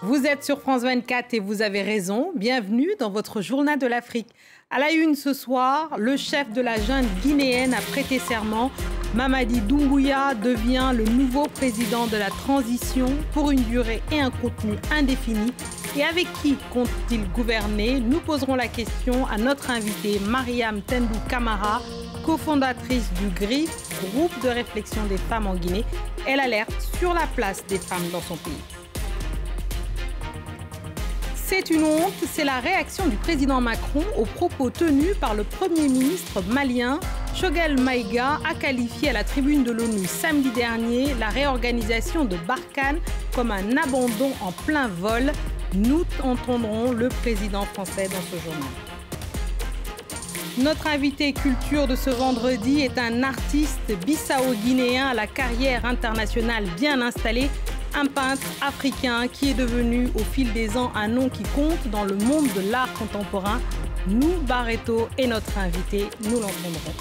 Vous êtes sur France 24 et vous avez raison. Bienvenue dans votre journal de l'Afrique. À la une ce soir, le chef de la junte guinéenne a prêté serment. Mamadi Doumbouya devient le nouveau président de la transition pour une durée et un contenu indéfinis. Et avec qui compte-t-il gouverner? Nous poserons la question à notre invitée Mariam Tendou Camara, cofondatrice du GRIF, groupe de réflexion des femmes en Guinée. Elle alerte sur la place des femmes dans son pays. C'est une honte, c'est la réaction du président Macron aux propos tenus par le Premier ministre malien. Choguel Maïga a qualifié à la tribune de l'ONU samedi dernier la réorganisation de Barkhane comme un abandon en plein vol. Nous entendrons le président français dans ce journal. Notre invité culture de ce vendredi est un artiste bissau-guinéen à la carrière internationale bien installée. Un peintre africain qui est devenu au fil des ans un nom qui compte dans le monde de l'art contemporain. Nou Barreto est notre invité, nous l'entendrons.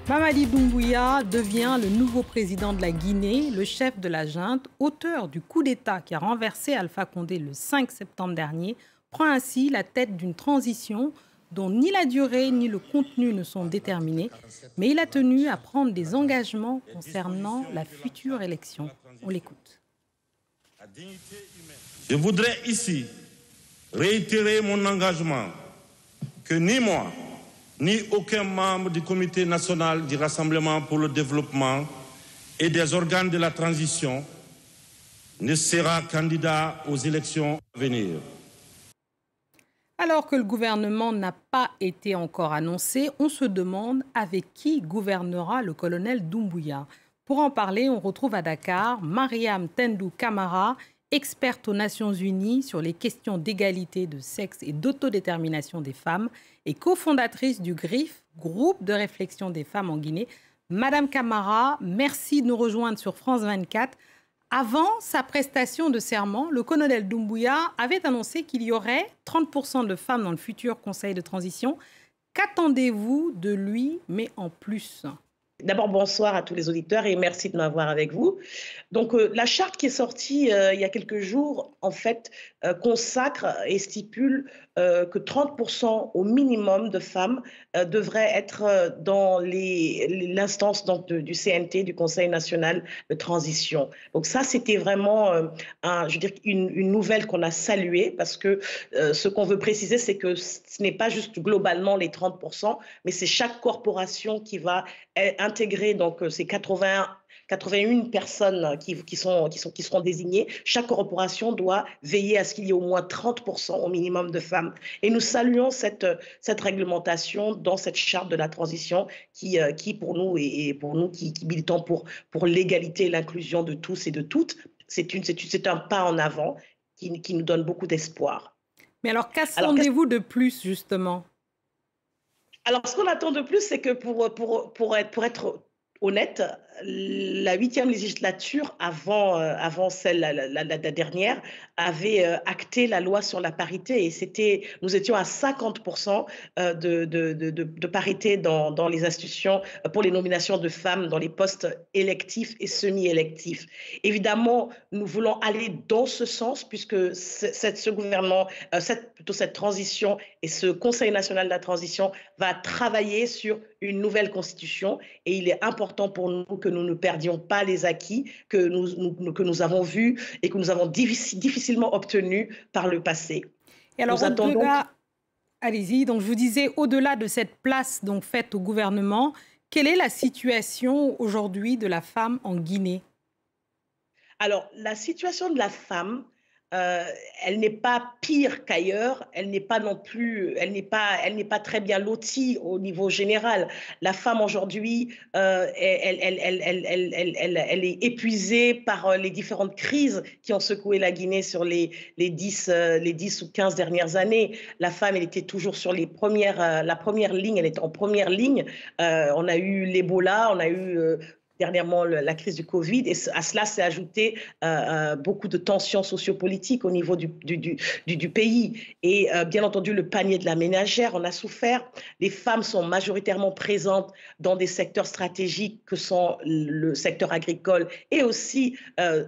Mamadi Doumbouya devient le nouveau président de la Guinée, le chef de la junte, auteur du coup d'État qui a renversé Alpha Condé le 5 septembre dernier, prend ainsi la tête d'une transition dont ni la durée ni le contenu ne sont déterminés, mais il a tenu à prendre des engagements concernant la future élection. On l'écoute. Je voudrais ici réitérer mon engagement que ni moi, ni aucun membre du Comité national du Rassemblement pour le développement et des organes de la transition ne sera candidat aux élections à venir. Alors que le gouvernement n'a pas été encore annoncé, on se demande avec qui gouvernera le colonel Doumbouya. Pour en parler, on retrouve à Dakar Mariam Tendou Camara, experte aux Nations Unies sur les questions d'égalité de sexe et d'autodétermination des femmes et cofondatrice du GRIF, groupe de réflexion des femmes en Guinée. Madame Camara, merci de nous rejoindre sur France 24. Avant sa prestation de serment, le colonel Doumbouya avait annoncé qu'il y aurait 30% de femmes dans le futur Conseil de transition. Qu'attendez-vous de lui, mais en plus? D'abord, bonsoir à tous les auditeurs et merci de m'avoir avec vous. Donc, la charte qui est sortie il y a quelques jours, en fait, consacre et stipule que 30% au minimum de femmes devraient être dans l'instance du CNT, du Conseil national de transition. Donc ça, c'était vraiment une nouvelle qu'on a saluée parce que ce qu'on veut préciser, c'est que ce n'est pas juste globalement les 30%, mais c'est chaque corporation qui va intégrer donc ces 81 personnes qui seront désignées. Chaque corporation doit veiller à ce qu'il y ait au moins 30% au minimum de femmes. Et nous saluons cette réglementation dans cette charte de la transition qui pour nous et pour nous qui militons pour l'égalité et l'inclusion de tous et de toutes, c'est un pas en avant qui nous donne beaucoup d'espoir. Mais alors, qu'attendez-vous de plus, justement? Alors, ce qu'on attend de plus, c'est que pour être honnête, la 8e législature, avant celle, la dernière, avait acté la loi sur la parité et nous étions à 50% de parité dans les institutions pour les nominations de femmes dans les postes électifs et semi-électifs. Évidemment, nous voulons aller dans ce sens puisque ce gouvernement, cette transition et ce Conseil national de la transition va travailler sur une nouvelle constitution et il est important pour nous que nous ne perdions pas les acquis que nous avons vus et que nous avons difficilement obtenus par le passé. Et alors, allez-y, donc je vous disais, au-delà de cette place donc faite au gouvernement, quelle est la situation aujourd'hui de la femme en Guinée? Alors, la situation de la femme, elle n'est pas pire qu'ailleurs, elle n'est pas très bien lotie au niveau général. La femme aujourd'hui, elle est épuisée par les différentes crises qui ont secoué la Guinée sur les 10 ou 15 dernières années. La femme, elle était toujours sur la première ligne, elle est en première ligne. On a eu l'Ebola, on a eu dernièrement la crise du Covid, et à cela s'est ajouté beaucoup de tensions sociopolitiques au niveau du pays. Et bien entendu, le panier de la ménagère, on a souffert. Les femmes sont majoritairement présentes dans des secteurs stratégiques que sont le secteur agricole et aussi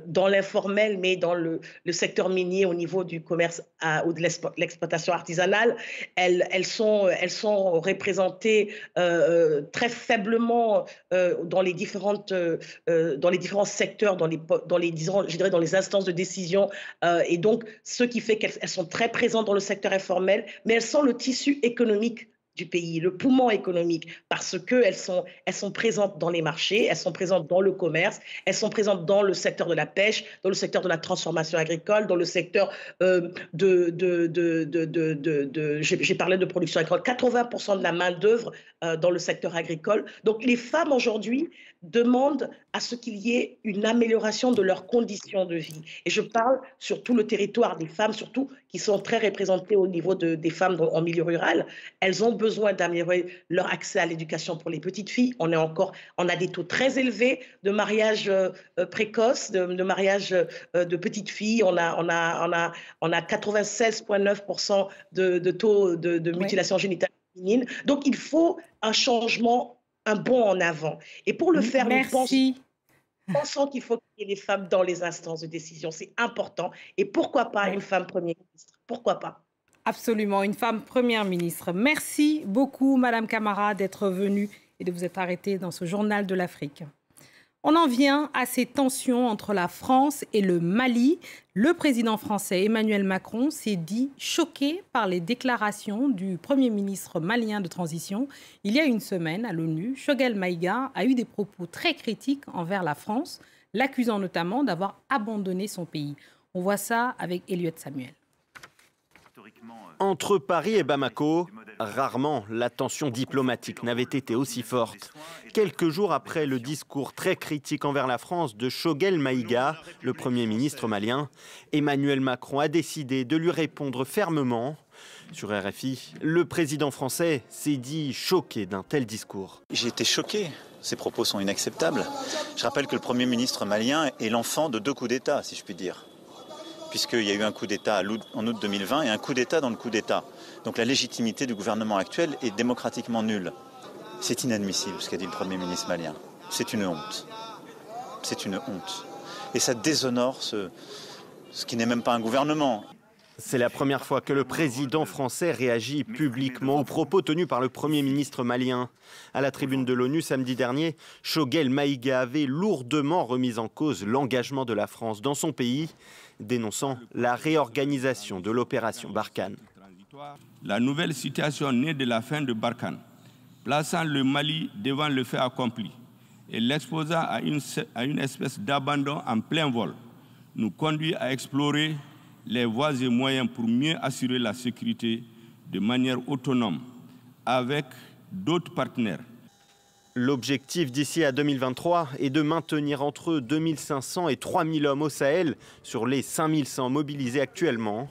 dans l'informel, mais dans le secteur minier au niveau du commerce ou de l'exploitation artisanale. Elles sont représentées très faiblement dans les différents secteurs, dans les instances de décision. Et donc, ce qui fait qu'elles sont très présentes dans le secteur informel, mais elles sont le tissu économique du pays, le poumon économique, parce qu'elles sont présentes dans les marchés, elles sont présentes dans le commerce, elles sont présentes dans le secteur de la pêche, dans le secteur de la transformation agricole, dans le secteur j'ai parlé de production agricole, 80% de la main-d'œuvre dans le secteur agricole. Donc les femmes aujourd'hui demandent à ce qu'il y ait une amélioration de leurs conditions de vie. Et je parle sur tout le territoire des femmes, surtout qui sont très représentées au niveau des femmes en milieu rural. Elles ont besoin d'améliorer leur accès à l'éducation pour les petites filles. On a des taux très élevés de mariage précoce, de mariage de petites filles. On a 96,9% de taux de mutilation génitale féminine. Donc il faut un changement, un bond en avant. Et pour le faire, nous pensons qu'il faut qu'il y ait les femmes dans les instances de décision. C'est important. Et pourquoi pas une femme première ministre? Pourquoi pas? Absolument, une femme première ministre. Merci beaucoup, Madame Camara, d'être venue et de vous être arrêtée dans ce journal de l'Afrique. On en vient à ces tensions entre la France et le Mali. Le président français Emmanuel Macron s'est dit choqué par les déclarations du Premier ministre malien de transition. Il y a une semaine, à l'ONU, Choguel Maïga a eu des propos très critiques envers la France, l'accusant notamment d'avoir abandonné son pays. On voit ça avec Elliot Samuel. Entre Paris et Bamako, rarement la tension diplomatique n'avait été aussi forte. Quelques jours après le discours très critique envers la France de Choguel Maïga, le Premier ministre malien, Emmanuel Macron a décidé de lui répondre fermement. Sur RFI, le président français s'est dit choqué d'un tel discours. J'ai été choqué. Ces propos sont inacceptables. Je rappelle que le Premier ministre malien est l'enfant de 2 coups d'État, si je puis dire. Puisqu'il y a eu un coup d'État en août 2020 et un coup d'État dans le coup d'État. Donc la légitimité du gouvernement actuel est démocratiquement nulle. C'est inadmissible ce qu'a dit le Premier ministre malien. C'est une honte. C'est une honte. Et ça déshonore ce qui n'est même pas un gouvernement. C'est la première fois que le président français réagit publiquement aux propos tenus par le Premier ministre malien. À la tribune de l'ONU samedi dernier, Choguel Maïga avait lourdement remis en cause l'engagement de la France dans son pays, dénonçant la réorganisation de l'opération Barkhane. La nouvelle situation née de la fin de Barkhane, plaçant le Mali devant le fait accompli et l'exposant à une espèce d'abandon en plein vol, nous conduit à explorer les voies et moyens pour mieux assurer la sécurité de manière autonome avec d'autres partenaires. L'objectif d'ici à 2023 est de maintenir entre 2500 et 3000 hommes au Sahel sur les 5100 mobilisés actuellement.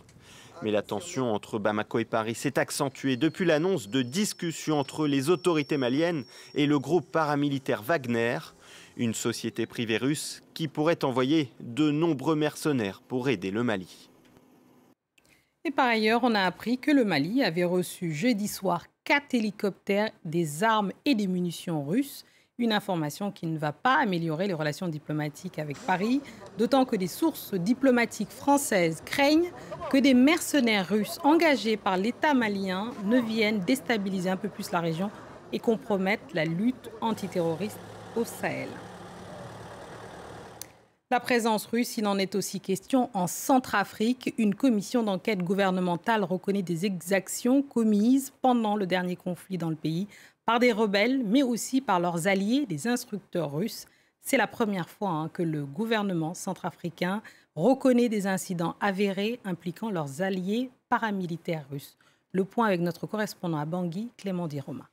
Mais la tension entre Bamako et Paris s'est accentuée depuis l'annonce de discussions entre les autorités maliennes et le groupe paramilitaire Wagner, une société privée russe qui pourrait envoyer de nombreux mercenaires pour aider le Mali. Et par ailleurs, on a appris que le Mali avait reçu jeudi soir 4 hélicoptères, des armes et des munitions russes. Une information qui ne va pas améliorer les relations diplomatiques avec Paris, d'autant que des sources diplomatiques françaises craignent que des mercenaires russes engagés par l'État malien ne viennent déstabiliser un peu plus la région et compromettent la lutte antiterroriste au Sahel. La présence russe, il en est aussi question en Centrafrique. Une commission d'enquête gouvernementale reconnaît des exactions commises pendant le dernier conflit dans le pays par des rebelles, mais aussi par leurs alliés, des instructeurs russes. C'est la première fois que le gouvernement centrafricain reconnaît des incidents avérés impliquant leurs alliés paramilitaires russes. Le point avec notre correspondant à Bangui, Clément Diroma.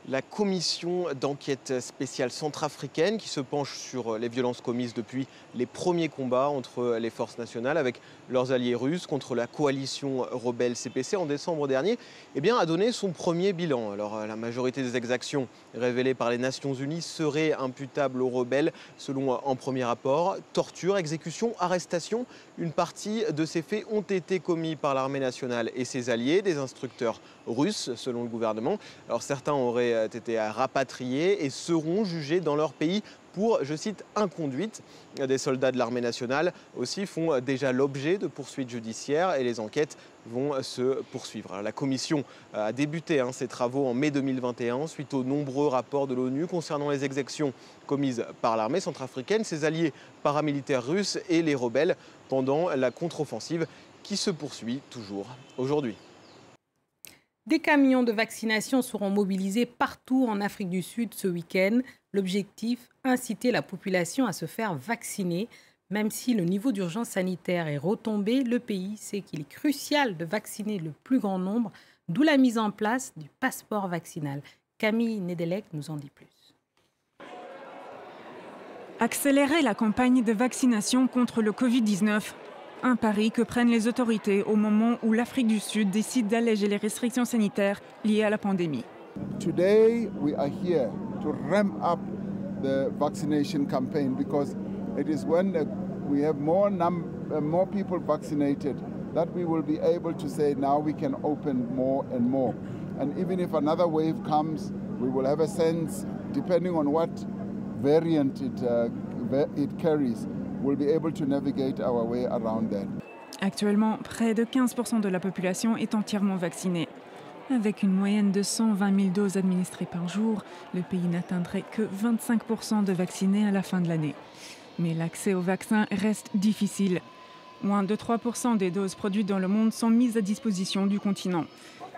La commission d'enquête spéciale centrafricaine qui se penche sur les violences commises depuis les premiers combats entre les forces nationales avec leurs alliés russes contre la coalition rebelle CPC en décembre dernier, a donné son premier bilan. Alors la majorité des exactions révélées par les Nations Unies seraient imputables aux rebelles selon un premier rapport. Torture, exécution, arrestation, une partie de ces faits ont été commis par l'armée nationale et ses alliés, des instructeurs russes selon le gouvernement. Alors certains auraient été rapatriés et seront jugés dans leur pays pour, je cite, inconduite. Des soldats de l'armée nationale aussi font déjà l'objet de poursuites judiciaires et les enquêtes vont se poursuivre. Alors, la commission a débuté ses travaux en mai 2021 suite aux nombreux rapports de l'ONU concernant les exactions commises par l'armée centrafricaine, ses alliés paramilitaires russes et les rebelles pendant la contre-offensive qui se poursuit toujours aujourd'hui. Des camions de vaccination seront mobilisés partout en Afrique du Sud ce week-end. L'objectif, inciter la population à se faire vacciner. Même si le niveau d'urgence sanitaire est retombé, le pays sait qu'il est crucial de vacciner le plus grand nombre, d'où la mise en place du passeport vaccinal. Camille Nedelec nous en dit plus. Accélérer la campagne de vaccination contre le Covid-19. Un pari que prennent les autorités au moment où l'Afrique du Sud décide d'alléger les restrictions sanitaires liées à la pandémie. Today we are here to ramp up the vaccination campaign because it is when we have more people vaccinated that we will be able to say now we can open more and more. And even if another wave comes, we will have a sense, depending on what variant it carries, we'll be able to navigate our way around that. Actuellement, près de 15% de la population est entièrement vaccinée. Avec une moyenne de 120 000 doses administrées par jour, le pays n'atteindrait que 25% de vaccinés à la fin de l'année. Mais l'accès au vaccin reste difficile. Moins de 3% des doses produites dans le monde sont mises à disposition du continent.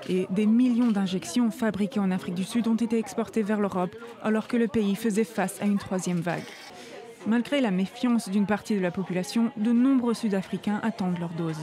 Et des millions d'injections fabriquées en Afrique du Sud ont été exportées vers l'Europe alors que le pays faisait face à une troisième vague. Malgré la méfiance d'une partie de la population, de nombreux Sud-Africains attendent leur dose.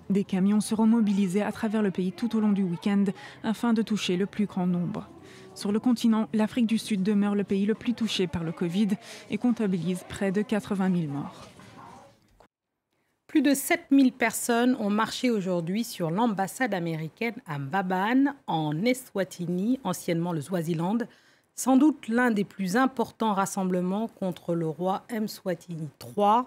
Des camions seront mobilisés à travers le pays tout au long du week-end afin de toucher le plus grand nombre. Sur le continent, l'Afrique du Sud demeure le pays le plus touché par le Covid et comptabilise près de 80 000 morts. Plus de 7000 personnes ont marché aujourd'hui sur l'ambassade américaine à Mbabane, en Eswatini, anciennement le Swaziland. Sans doute l'un des plus importants rassemblements contre le roi Mswatini III.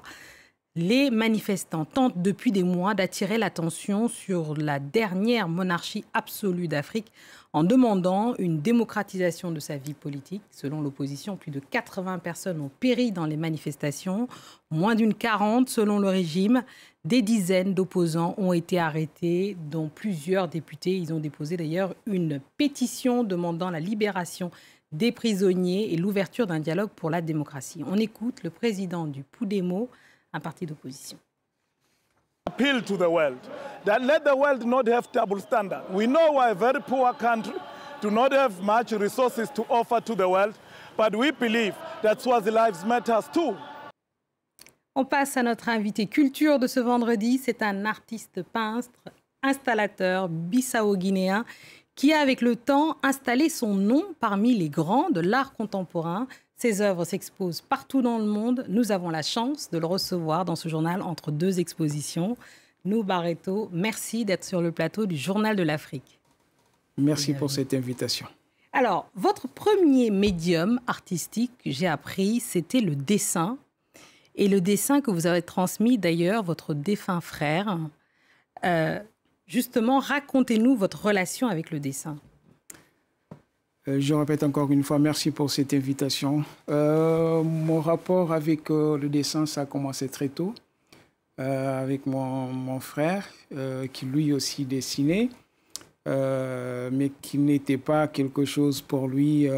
Les manifestants tentent depuis des mois d'attirer l'attention sur la dernière monarchie absolue d'Afrique en demandant une démocratisation de sa vie politique. Selon l'opposition, plus de 80 personnes ont péri dans les manifestations, moins d'une 40 selon le régime. Des dizaines d'opposants ont été arrêtés, dont plusieurs députés. Ils ont déposé d'ailleurs une pétition demandant la libération des prisonniers et l'ouverture d'un dialogue pour la démocratie. On écoute le président du Podemo, un parti d'opposition. Appeal to the world that let the world not have double standard. We know we're a very poor country, do not have much resources to offer to the world, but we believe that Swazi lives matters too. On passe à notre invité culture de ce vendredi. C'est un artiste peintre, installateur bissau-guinéen qui a avec le temps installé son nom parmi les grands de l'art contemporain. Ses œuvres s'exposent partout dans le monde. Nous avons la chance de le recevoir dans ce journal entre deux expositions. Nou Barreto, merci d'être sur le plateau du Journal de l'Afrique. Merci pour cette invitation. Alors, votre premier médium artistique, j'ai appris, c'était le dessin. Et le dessin que vous avez transmis d'ailleurs, votre défunt frère. Justement, racontez-nous votre relation avec le dessin. Je répète encore une fois, merci pour cette invitation. Mon rapport avec le dessin, ça a commencé très tôt, avec mon frère, qui lui aussi dessinait, mais qui n'était pas quelque chose pour lui.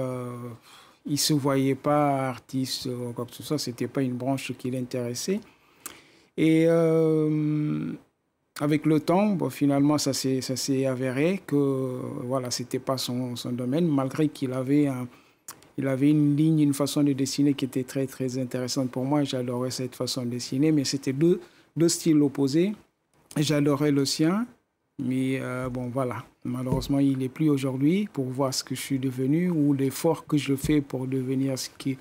Il ne se voyait pas artiste ou quoi que ce soit, ce n'était pas une branche qui l'intéressait. Et avec le temps, bon, finalement, ça s'est avéré que voilà, ce n'était pas son domaine, malgré qu'il avait Il avait une ligne, une façon de dessiner qui était très, très intéressante pour moi. J'adorais cette façon de dessiner, mais c'était deux styles opposés. J'adorais le sien, mais bon, voilà. Malheureusement, il n'est plus aujourd'hui pour voir ce que je suis devenu ou l'effort que je fais pour devenir ce que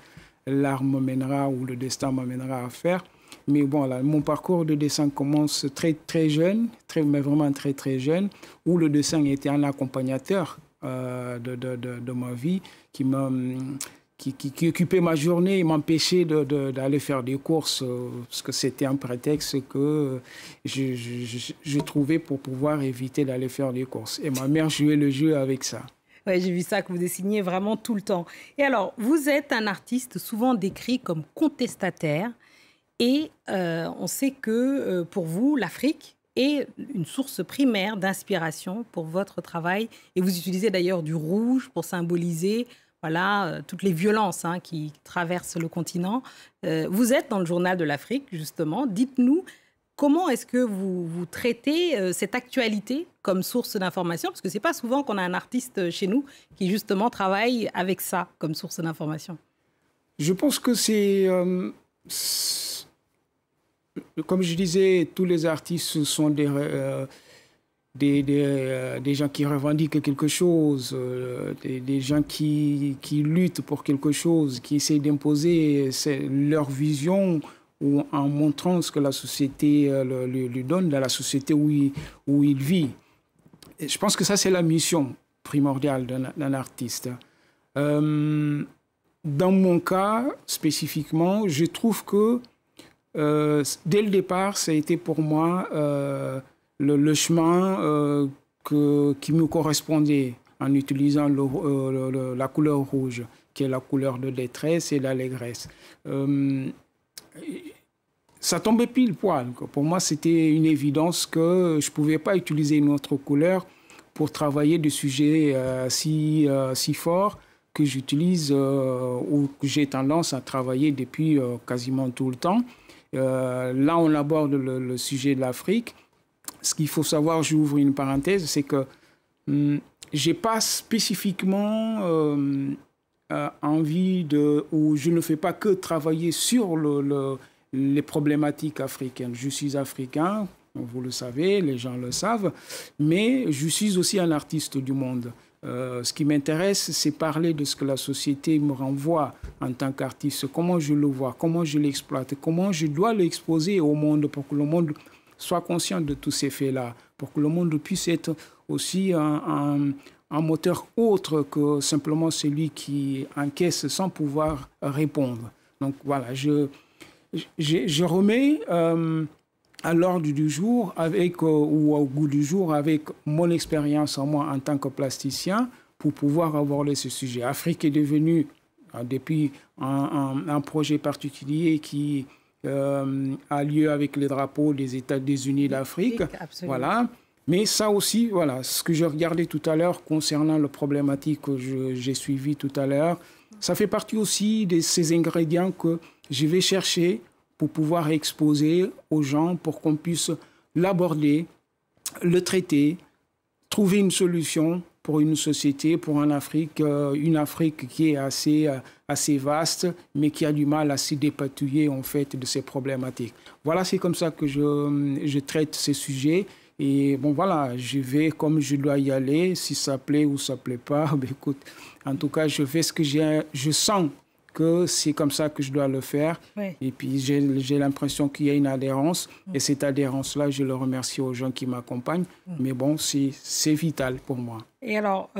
l'art m'amènera ou le destin m'amènera à faire. Mais bon, là, mon parcours de dessin commence très, très jeune, mais vraiment très, très jeune, où le dessin était un accompagnateur de ma vie qui occupait ma journée et m'empêchait d'aller faire des courses parce que c'était un prétexte que je trouvais pour pouvoir éviter d'aller faire des courses. Et ma mère jouait le jeu avec ça. Ouais, j'ai vu ça, que vous dessiniez vraiment tout le temps. Et alors, vous êtes un artiste souvent décrit comme contestataire. Et on sait que pour vous, l'Afrique est une source primaire d'inspiration pour votre travail. Et vous utilisez d'ailleurs du rouge pour symboliser toutes les violences qui traversent le continent. Vous êtes dans le journal de l'Afrique, justement. Dites-nous, comment est-ce que vous traitez cette actualité comme source d'information? Parce que ce n'est pas souvent qu'on a un artiste chez nous qui, justement, travaille avec ça comme source d'information. Je pense que c'est... comme je disais, tous les artistes sont des gens qui revendiquent quelque chose, des gens qui luttent pour quelque chose, qui essaient d'imposer leur vision ou en montrant ce que la société lui donne, dans la société où il vit. Et je pense que ça, c'est la mission primordiale d'un artiste. Dans mon cas, spécifiquement, je trouve que dès le départ, ça a été pour moi le chemin qui me correspondait en utilisant la couleur rouge, qui est la couleur de détresse et d'allégresse. Ça tombait pile poil. Pour moi, c'était une évidence que je ne pouvais pas utiliser une autre couleur pour travailler des sujets si forts que j'utilise ou que j'ai tendance à travailler depuis quasiment tout le temps. Là, on aborde le sujet de l'Afrique. Ce qu'il faut savoir, j'ouvre une parenthèse, c'est que je n'ai pas spécifiquement envie ou je ne fais pas que travailler sur les problématiques africaines. Je suis africain, vous le savez, les gens le savent, mais je suis aussi un artiste du monde. Ce qui m'intéresse, c'est parler de ce que la société me renvoie en tant qu'artiste, comment je le vois, comment je l'exploite, comment je dois l'exposer au monde pour que le monde soit conscient de tous ces faits-là, pour que le monde puisse être aussi un moteur autre que simplement celui qui encaisse sans pouvoir répondre. Donc voilà, je remets à l'ordre du jour ou au goût du jour avec mon expérience en moi en tant que plasticien pour pouvoir aborder ce sujet. Afrique est devenue, depuis un projet particulier qui a lieu avec les drapeaux des États-Unis d'Afrique. Voilà. Mais ça aussi, voilà, ce que je regardais tout à l'heure concernant la problématique que j'ai suivie tout à l'heure, ça fait partie aussi de ces ingrédients que je vais chercher pour pouvoir exposer aux gens, pour qu'on puisse l'aborder, le traiter, trouver une solution pour une société, pour une Afrique qui est assez vaste, mais qui a du mal à se dépatouiller en fait de ces problématiques. Voilà, c'est comme ça que je traite ces sujets. Et bon, voilà, je vais comme je dois y aller. Si ça plaît ou ça plaît pas, ben écoute, en tout cas, je fais ce que je sens que c'est comme ça que je dois le faire. Oui. Et puis, j'ai l'impression qu'il y a une adhérence. Et cette adhérence-là, je le remercie aux gens qui m'accompagnent. Mais bon, c'est vital pour moi. Et alors,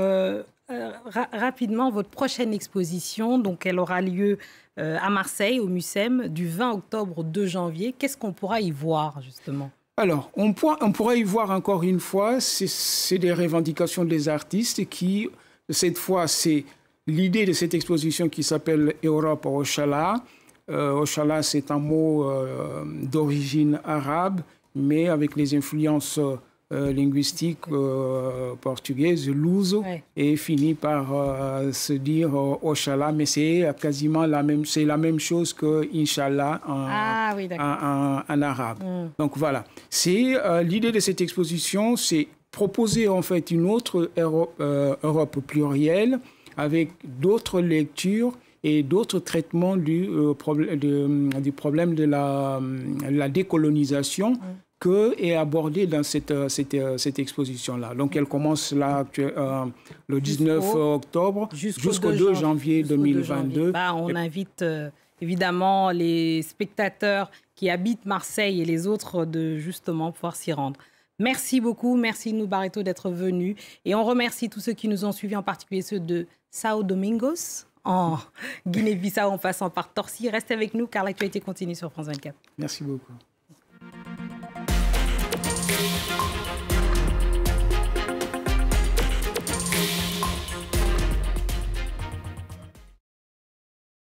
rapidement, votre prochaine exposition, donc elle aura lieu à Marseille, au MUSEM, du 20 octobre au 2 janvier. Qu'est-ce qu'on pourra y voir, justement ? Alors, on pourrait y voir encore une fois, c'est des revendications des artistes qui, cette fois, c'est l'idée de cette exposition qui s'appelle Europe Oshala. Oshala, c'est un mot d'origine arabe, mais avec les influences linguistiques portugaises, luso, ouais. Et finit par se dire Oshala, mais c'est quasiment la même chose que Inch'Allah en arabe. Donc voilà, c'est l'idée de cette exposition, c'est proposer en fait une autre Europe plurielle, avec d'autres lectures et d'autres traitements du problème de la décolonisation que est abordé dans cette exposition-là. Donc, elle commence là le 19 octobre jusqu'au 2 janvier 2022. On invite évidemment les spectateurs qui habitent Marseille et les autres de justement pouvoir s'y rendre. Merci beaucoup, merci Nou Barreto d'être venu. Et on remercie tous ceux qui nous ont suivis, en particulier ceux de Sao Domingos, en Guinée-Bissau, en passant par Torcy. Restez avec nous car l'actualité continue sur France 24. Merci beaucoup.